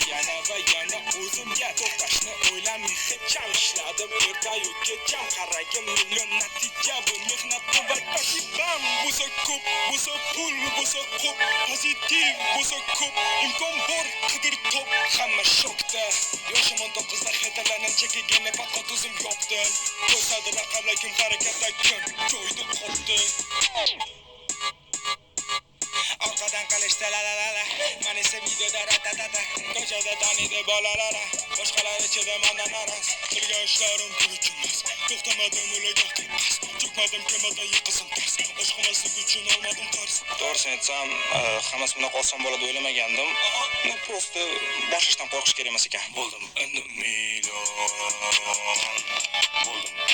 yana va yana o'zimga to'xtashni o'ylamay hech ham ishladim ertayu kecham qaragim million natija bu mehnatni va tajribam bo'lsa ko'p bo'lsa pul bo'lsa ko'p pozitiv bo'lsa ko'p imkon bor qidir top hamma shokda yoshim 19da xatarlarni chekigini faqat o'zim yopdim ko'rsadi raqamlar kim harakatda kim joyda qoldi orqadan qilishdi la la la la man esa videoda ratatata ko'chada taniydi bolalar boshqalar ichida mandan aras qilgan ishlarim pul uchun emas to'xtamadim ularga qilmas cho'kmadim kemadan yiqilsin tars oshqomaslik uchun olmadim qarz to'g'risini aytsam hammasi bunaqa oson bo'ladi o'ylamagandim просто boshlashdan qo'rqish kerak emas ekan bo'ldim endi million bo'ldim